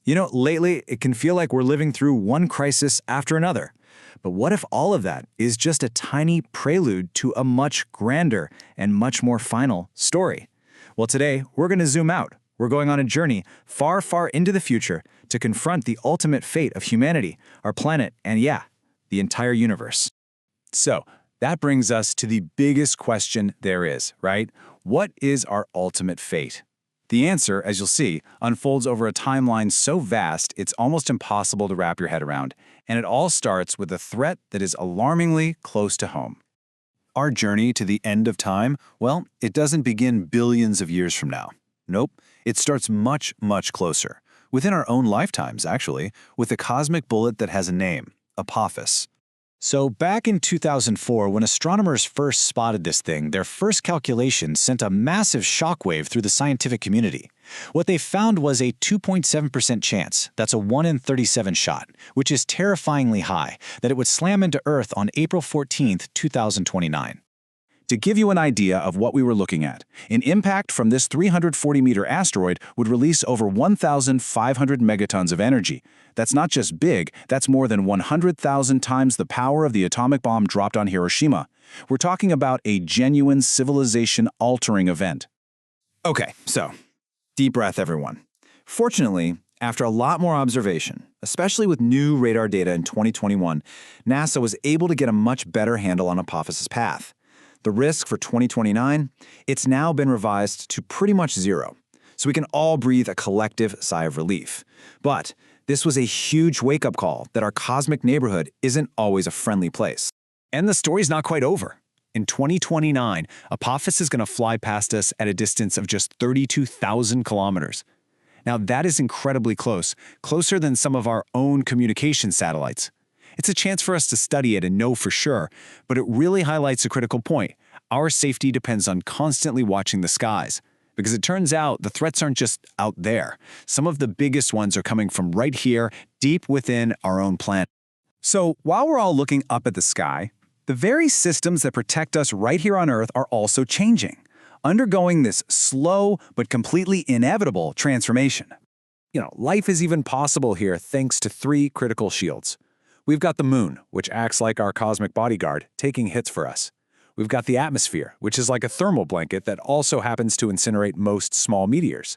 Lately, it can feel like we're living through one crisis after another. But what if all of that is just a tiny prelude to a much grander and much more final story? Well, today, we're going to zoom out. We're going on a journey far, far into the future to confront the ultimate fate of humanity, our planet, and yeah, the entire universe. So, that brings us to the biggest question there is, right? What is our ultimate fate? The answer, as you'll see, unfolds over a timeline so vast it's almost impossible to wrap your head around, and it all starts with a threat that is alarmingly close to home. Our journey to the end of time, well, it doesn't begin billions of years from now. Nope, it starts much, much closer. Within our own lifetimes, actually, with a cosmic bullet that has a name, Apophis. So back in 2004, when astronomers first spotted this thing, their first calculation sent a massive shockwave through the scientific community. What they found was a 2.7% chance, that's a 1 in 37 shot, which is terrifyingly high, that it would slam into Earth on April 14, 2029. To give you an idea of what we were looking at, an impact from this 340-meter asteroid would release over 1,500 megatons of energy. That's not just big, that's more than 100,000 times the power of the atomic bomb dropped on Hiroshima. We're talking about a genuine civilization-altering event. Okay, so, deep breath, everyone. Fortunately, after a lot more observation, especially with new radar data in 2021, NASA was able to get a much better handle on Apophis's path. The risk for 2029, it's now been revised to pretty much zero, so we can all breathe a collective sigh of relief. But this was a huge wake-up call that our cosmic neighborhood isn't always a friendly place. And the story's not quite over. In 2029, Apophis is going to fly past us at a distance of just 32,000 kilometers. Now that is incredibly close, closer than some of our own communication satellites. It's a chance for us to study it and know for sure, but it really highlights a critical point. Our safety depends on constantly watching the skies. Because it turns out the threats aren't just out there. Some of the biggest ones are coming from right here, deep within our own planet. So while we're all looking up at the sky, the very systems that protect us right here on Earth are also changing, undergoing this slow but completely inevitable transformation. Life is even possible here thanks to three critical shields. We've got the moon, which acts like our cosmic bodyguard, taking hits for us. We've got the atmosphere, which is like a thermal blanket that also happens to incinerate most small meteors.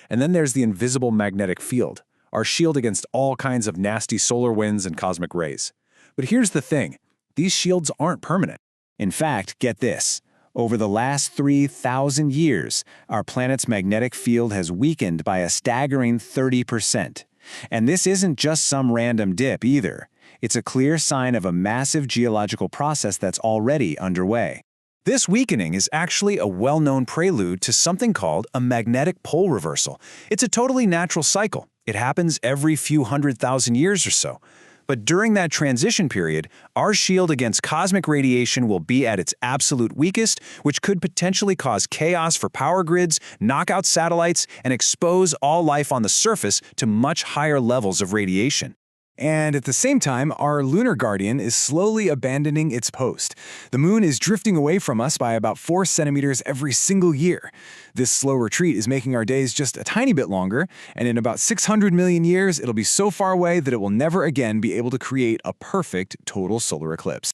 And then there's the invisible magnetic field, our shield against all kinds of nasty solar winds and cosmic rays. But here's the thing, these shields aren't permanent. In fact, get this, over the last 3,000 years, our planet's magnetic field has weakened by a staggering 30%. And this isn't just some random dip either. It's a clear sign of a massive geological process that's already underway. This weakening is actually a well-known prelude to something called a magnetic pole reversal. It's a totally natural cycle. It happens every few 100,000 years or so. But during that transition period, our shield against cosmic radiation will be at its absolute weakest, which could potentially cause chaos for power grids, knock out satellites, and expose all life on the surface to much higher levels of radiation. And at the same time, our lunar guardian is slowly abandoning its post. The moon is drifting away from us by about 4 centimeters every single year. This slow retreat is making our days just a tiny bit longer, and in about 600 million years, it'll be so far away that it will never again be able to create a perfect total solar eclipse.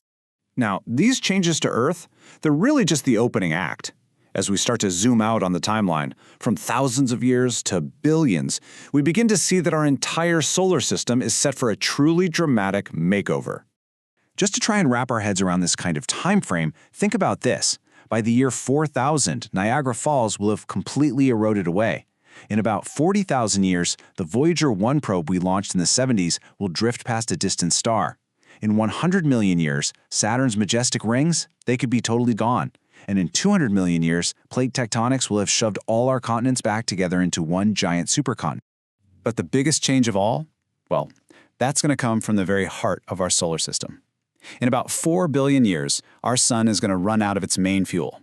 Now, these changes to Earth, they're really just the opening act. As we start to zoom out on the timeline, from thousands of years to billions, we begin to see that our entire solar system is set for a truly dramatic makeover. Just to try and wrap our heads around this kind of time frame, think about this. By the year 4000, Niagara Falls will have completely eroded away. In about 40,000 years, the Voyager 1 probe we launched in the 70s will drift past a distant star. In 100 million years, Saturn's majestic rings, they could be totally gone. And in 200 million years, plate tectonics will have shoved all our continents back together into one giant supercontinent. But the biggest change of all? Well, that's going to come from the very heart of our solar system. In about 4 billion years, our sun is going to run out of its main fuel.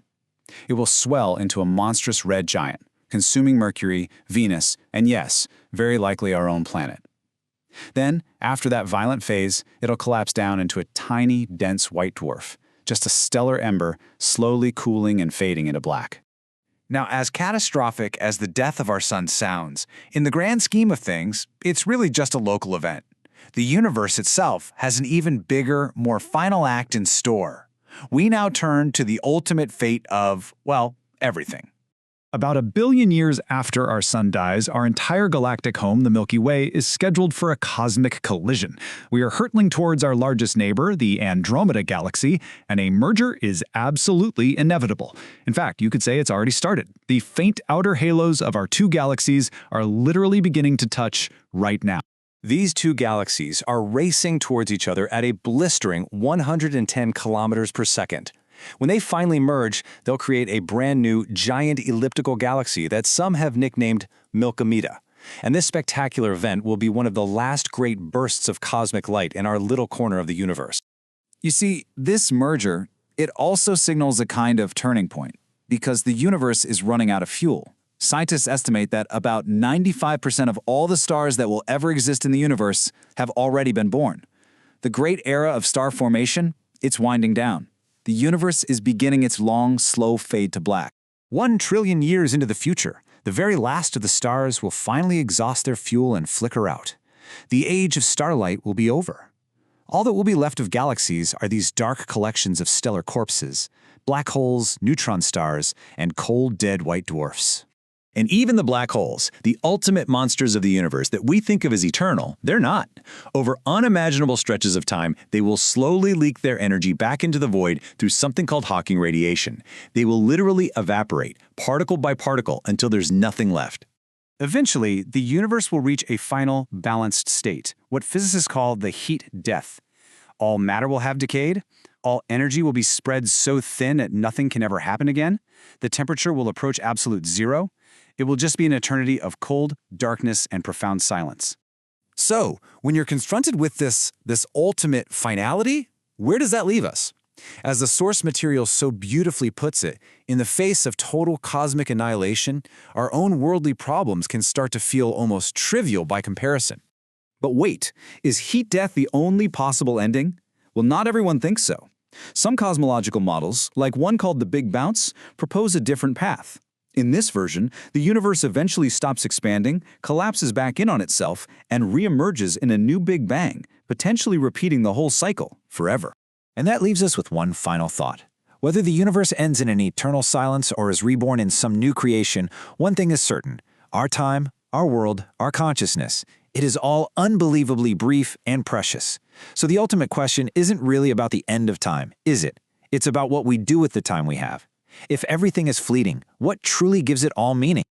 It will swell into a monstrous red giant, consuming Mercury, Venus, and yes, very likely our own planet. Then, after that violent phase, it'll collapse down into a tiny, dense white dwarf, just a stellar ember slowly cooling and fading into black. Now, as catastrophic as the death of our sun sounds, in the grand scheme of things, it's really just a local event. The universe itself has an even bigger, more final act in store. We now turn to the ultimate fate of, well, everything. About 1 billion years after our sun dies, our entire galactic home, the Milky Way, is scheduled for a cosmic collision. We are hurtling towards our largest neighbor, the Andromeda Galaxy, and a merger is absolutely inevitable. In fact, you could say it's already started. The faint outer halos of our two galaxies are literally beginning to touch right now. These two galaxies are racing towards each other at a blistering 110 kilometers per second. When they finally merge, they'll create a brand new giant elliptical galaxy that some have nicknamed Milkomeda. And this spectacular event will be one of the last great bursts of cosmic light in our little corner of the universe. You see, this merger, it also signals a kind of turning point, because the universe is running out of fuel. Scientists estimate that about 95% of all the stars that will ever exist in the universe have already been born. The great era of star formation, it's winding down. The universe is beginning its long, slow fade to black. 1 trillion years into the future, the very last of the stars will finally exhaust their fuel and flicker out. The age of starlight will be over. All that will be left of galaxies are these dark collections of stellar corpses, black holes, neutron stars, and cold, dead white dwarfs. And even the black holes, the ultimate monsters of the universe that we think of as eternal, they're not. Over unimaginable stretches of time, they will slowly leak their energy back into the void through something called Hawking radiation. They will literally evaporate, particle by particle, until there's nothing left. Eventually, the universe will reach a final, balanced state, what physicists call the heat death. All matter will have decayed, all energy will be spread so thin that nothing can ever happen again, the temperature will approach absolute zero. It will just be an eternity of cold, darkness, and profound silence. So, when you're confronted with this ultimate finality, where does that leave us? As the source material so beautifully puts it, in the face of total cosmic annihilation, our own worldly problems can start to feel almost trivial by comparison. But wait, is heat death the only possible ending? Well, not everyone thinks so. Some cosmological models, like one called the Big Bounce, propose a different path. In this version, the universe eventually stops expanding, collapses back in on itself, and reemerges in a new Big Bang, potentially repeating the whole cycle forever. And that leaves us with one final thought. Whether the universe ends in an eternal silence or is reborn in some new creation, one thing is certain. Our time, our world, our consciousness, it is all unbelievably brief and precious. So the ultimate question isn't really about the end of time, is it? It's about what we do with the time we have. If everything is fleeting, what truly gives it all meaning?